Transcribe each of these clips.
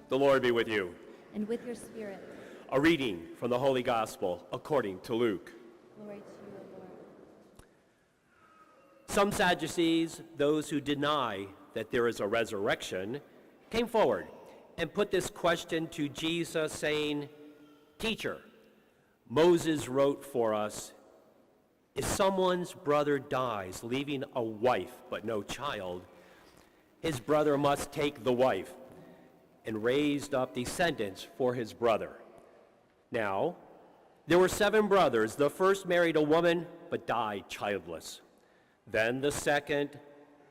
The Lord be with you. And with your spirit. A reading from the Holy Gospel according to Luke. Glory to you, O Lord. Some Sadducees, those who deny that there is a resurrection, came forward and put this question to Jesus, saying, "Teacher, Moses wrote for us, if someone's brother dies, leaving a wife but no child, his brother must take the wife and raise up descendants for his brother. Now, there were 7 brothers. The first married a woman but died childless. Then the second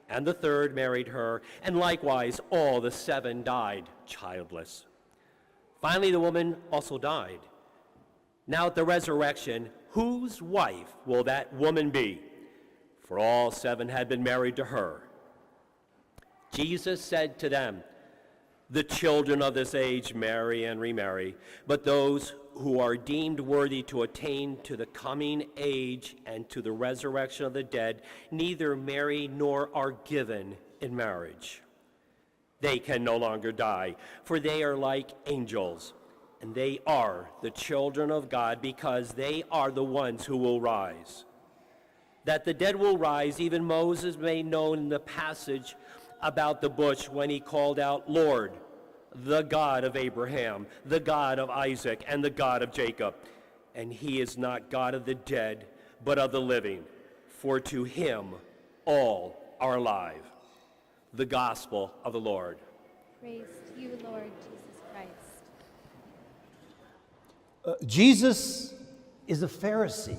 and the third married her, and likewise all the 7 died childless. Finally, the woman also died. Now at the resurrection, whose wife will that woman be? For all 7 had been married to her." Jesus said to them, "The children of this age marry and remarry, but those who are deemed worthy to attain to the coming age and to the resurrection of the dead neither marry nor are given in marriage. They can no longer die, for they are like angels, and they are the children of God because they are the ones who will rise. That the dead will rise, even Moses made known in the passage about the bush when he called out, 'Lord, the God of Abraham, the God of Isaac, and the God of Jacob.' And he is not God of the dead, but of the living, for to him all are alive." The Gospel of the Lord. Praise to you, Lord Jesus Christ. Jesus is a Pharisee.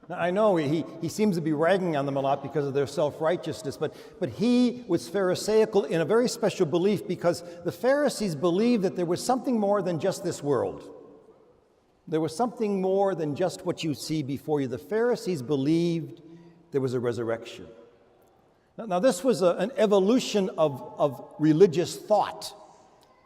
Now, I know he seems to be ragging on them a lot because of their self-righteousness, but he was Pharisaical in a very special belief because the Pharisees believed that there was something more than just this world. There was something more than just what you see before you. The Pharisees believed there was a resurrection. Now this was an evolution of religious thought.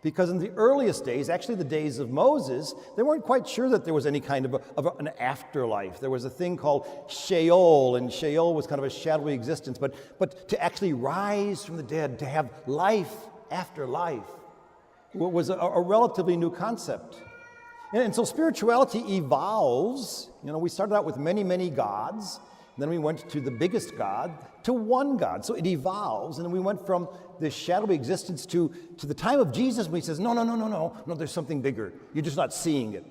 Because in the earliest days, actually the days of Moses, they weren't quite sure that there was any kind of an afterlife. There was a thing called Sheol, and Sheol was kind of a shadowy existence. But to actually rise from the dead, to have life after life, was a relatively new concept. And so spirituality evolves. You know, we started out with many, many gods. Then we went to the biggest God, to one God. So it evolves, and then we went from this shadowy existence to the time of Jesus when he says, no, there's something bigger. You're just not seeing it.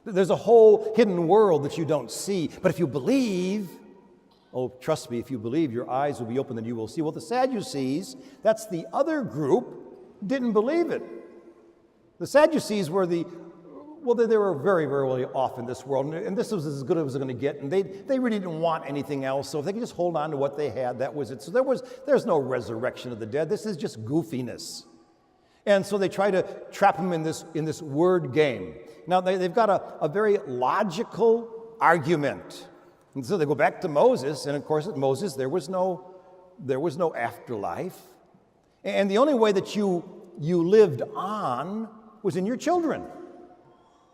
There's a whole hidden world that you don't see. But if you believe, oh, trust me, if you believe, your eyes will be open and you will see. Well, the Sadducees, that's the other group, didn't believe it. The Sadducees were they were very, very well off in this world, and this was as good as it was going to get, and they really didn't want anything else, so if they could just hold on to what they had, that was it. So there's no resurrection of the dead. This is just goofiness. And so they try to trap him in this word game. Now, they've got a very logical argument. And so they go back to Moses, and of course at Moses there was no afterlife. And the only way that you lived on was in your children.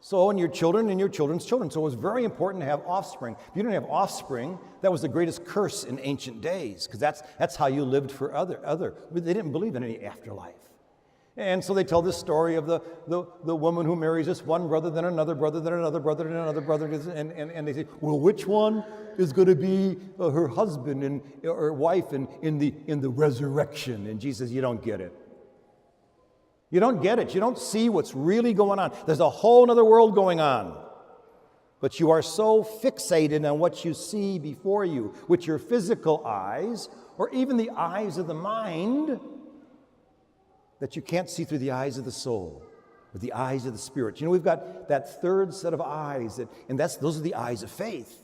So, and your children and your children's children. So it was very important to have offspring. If you didn't have offspring, that was the greatest curse in ancient days, because that's how you lived for other. They didn't believe in any afterlife. And so they tell this story of the woman who marries this one brother, then another brother, then another brother, then another brother, and they say, well, which one is going to be her husband or wife in the resurrection? And Jesus says, you don't get it. You don't get it. You don't see what's really going on. There's a whole other world going on. But you are so fixated on what you see before you with your physical eyes, or even the eyes of the mind, that you can't see through the eyes of the soul, or the eyes of the spirit. You know, we've got that third set of eyes, and those are the eyes of faith.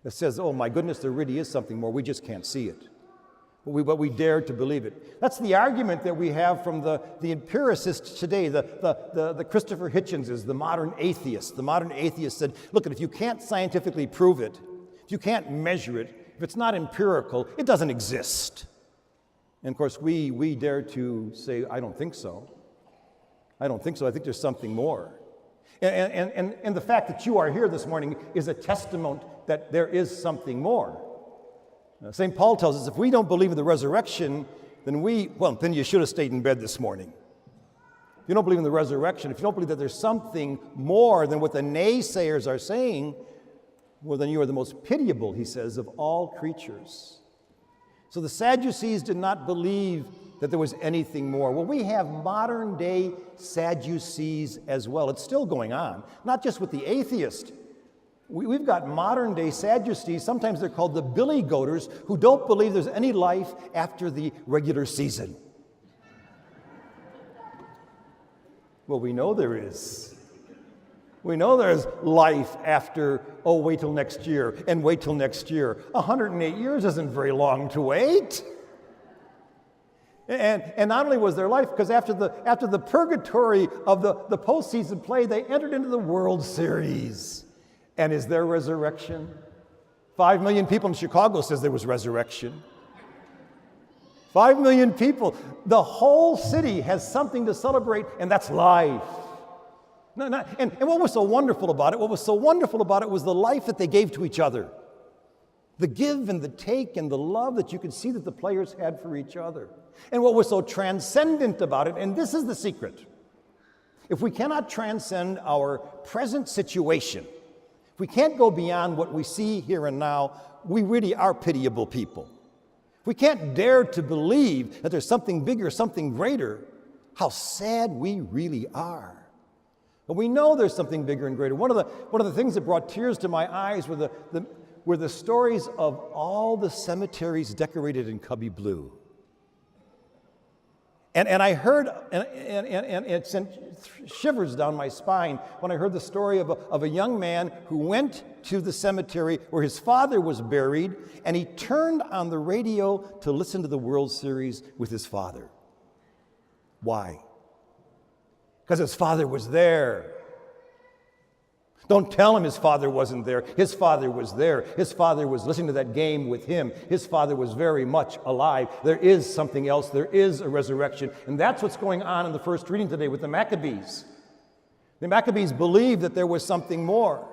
That says, oh my goodness, there really is something more. We just can't see it. But we dare to believe it. That's the argument that we have from the empiricists today, the Christopher Hitchenses, the modern atheists. The modern atheist said, look, if you can't scientifically prove it, if you can't measure it, if it's not empirical, it doesn't exist. And of course, we dare to say, I don't think so. I don't think so. I think there's something more. And the fact that you are here this morning is a testament that there is something more. St. Paul tells us if we don't believe in the resurrection, then you should have stayed in bed this morning. you don't believe in the resurrection, if you don't believe that there's something more than what the naysayers are saying, well, then you are the most pitiable, he says, of all creatures. So the Sadducees did not believe that there was anything more. Well, we have modern day Sadducees as well. It's still going on, not just with the atheist. We've got modern day Sadducees, sometimes they're called the billy goaters, who don't believe there's any life after the regular season. Well, we know there is. We know there's life after, wait till next year, and wait till next year. 108 years isn't very long to wait. And not only was there life, because after the purgatory of the postseason play, they entered into the World Series. And is there resurrection? 5 million people in Chicago says there was resurrection. 5 million people. The whole city has something to celebrate, and that's life. And what was so wonderful about it? What was so wonderful about it was the life that they gave to each other. The give and the take and the love that you could see that the players had for each other. And what was so transcendent about it, and this is the secret. If we cannot transcend our present situation, if we can't go beyond what we see here and now, we really are pitiable people. If we can't dare to believe that there's something bigger, something greater, how sad we really are. But we know there's something bigger and greater. One of the things that brought tears to my eyes were the stories of all the cemeteries decorated in Cubby blue. And I heard, and it sent shivers down my spine when I heard the story of a young man who went to the cemetery where his father was buried, and he turned on the radio to listen to the World Series with his father. Why? Because his father was there. Don't tell him his father wasn't there. His father was there. His father was listening to that game with him. His father was very much alive. There is something else. There is a resurrection. And that's what's going on in the first reading today with the Maccabees. The Maccabees believed that there was something more.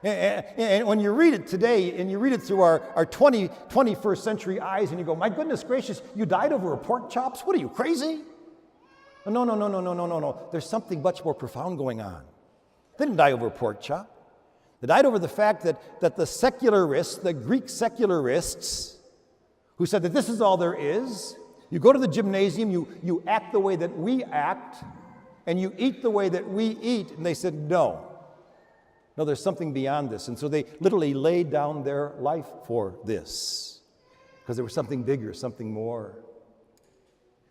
And when you read it today, and you read it through our 21st century eyes, and you go, my goodness gracious, you died over a pork chops? What are you, crazy? No. There's something much more profound going on. They didn't die over a pork chop. They died over the fact that the secularists, the Greek secularists, who said that this is all there is, you go to the gymnasium, you act the way that we act, and you eat the way that we eat, and they said, no, there's something beyond this. And so they literally laid down their life for this, because there was something bigger, something more.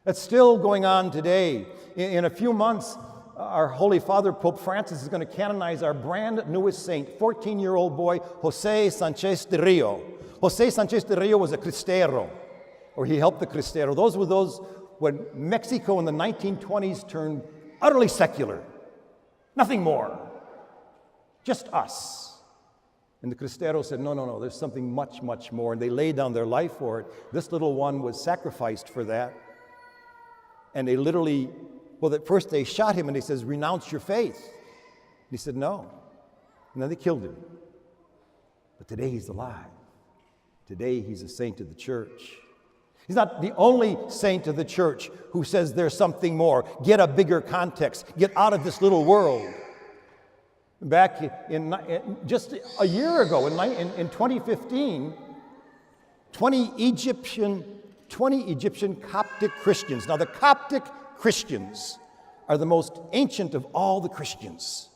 That's still going on today. In a few months, our Holy Father, Pope Francis, is going to canonize our brand newest saint, 14-year-old boy, José Sánchez de Río. José Sánchez de Río was a cristero, or he helped the cristero. Those were those when Mexico in the 1920s turned utterly secular. Nothing more. Just us. And the cristero said, no, there's something much, much more. And they laid down their life for it. This little one was sacrificed for that. And they literally, at first they shot him and he says, renounce your faith. And he said, no. And then they killed him. But today he's alive. Today he's a saint of the church. He's not the only saint of the church who says there's something more. Get a bigger context. Get out of this little world. Back in just a year ago, in 2015, 20 Egyptian Coptic Christians. Now, the Coptic Christians are the most ancient of all the Christians.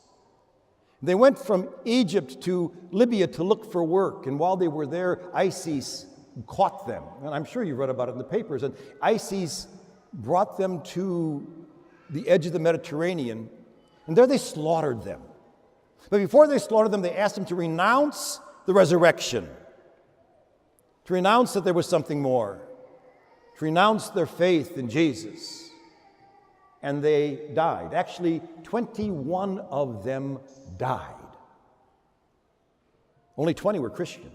They went from Egypt to Libya to look for work, and while they were there, ISIS caught them. And I'm sure you read about it in the papers. And ISIS brought them to the edge of the Mediterranean, and there they slaughtered them. But before they slaughtered them, they asked them to renounce the resurrection, to renounce that there was something more, to renounce their faith in Jesus. And they died. Actually, 21 of them died. Only 20 were Christian.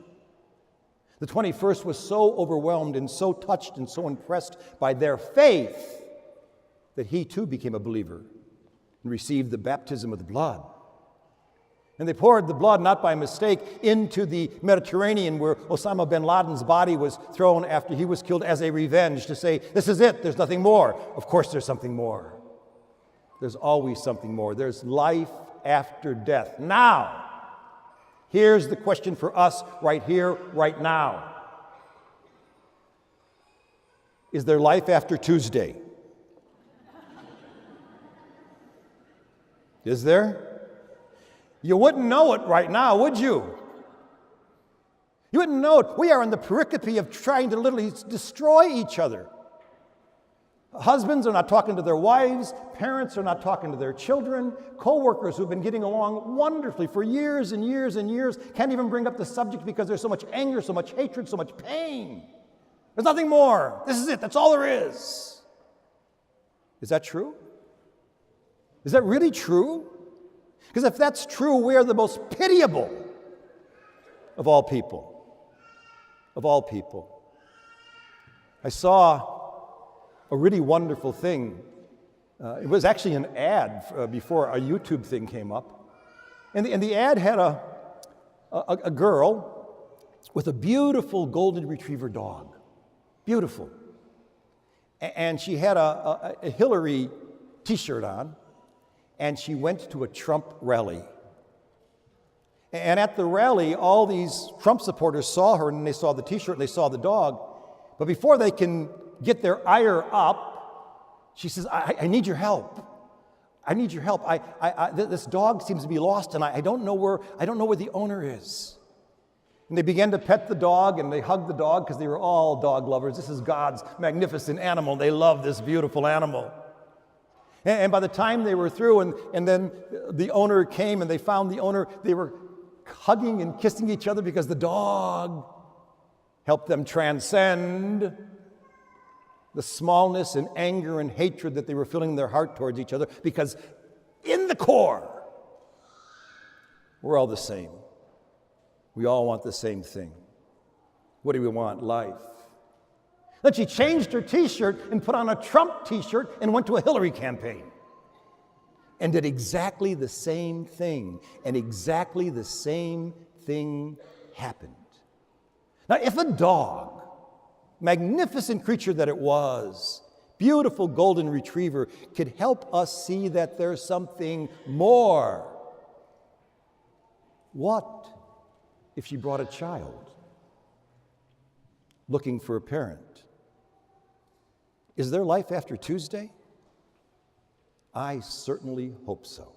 The 21st was so overwhelmed and so touched and so impressed by their faith that he too became a believer and received the baptism of the blood. And they poured the blood, not by mistake, into the Mediterranean where Osama bin Laden's body was thrown after he was killed as a revenge to say, this is it, there's nothing more. Of course there's something more. There's always something more. There's life after death. Now, here's the question for us right here, right now. Is there life after Tuesday? Is there? You wouldn't know it right now, would you? You wouldn't know it. We are in the pericope of trying to literally destroy each other. Husbands are not talking to their wives. Parents are not talking to their children. Co-workers who've been getting along wonderfully for years and years and years can't even bring up the subject because there's so much anger, so much hatred, so much pain. There's nothing more. This is it. That's all there is. Is that true? Is that really true? Because if that's true, we are the most pitiable of all people. Of all people. I saw a really wonderful thing. It was actually an ad before a YouTube thing came up. And the ad had a girl with a beautiful golden retriever dog. Beautiful. And she had a Hillary t-shirt on, and she went to a Trump rally. And at the rally, all these Trump supporters saw her, and they saw the t-shirt, and they saw the dog. But before they can get their ire up, she says, I need your help. I need your help. This dog seems to be lost, and I don't know where the owner is. And they began to pet the dog, and they hugged the dog because they were all dog lovers. This is God's magnificent animal. They love this beautiful animal. And by the time they were through, and then the owner came, and they found the owner, they were hugging and kissing each other because the dog helped them transcend the smallness and anger and hatred that they were feeling in their heart towards each other, because in the core, we're all the same. We all want the same thing. What do we want? Life. Then she changed her t-shirt and put on a Trump t-shirt and went to a Hillary campaign and did exactly the same thing, and exactly the same thing happened. Now, if a dog, magnificent creature that it was, beautiful golden retriever, could help us see that there's something more, what if she brought a child looking for a parent? Is there life after Tuesday? I certainly hope so.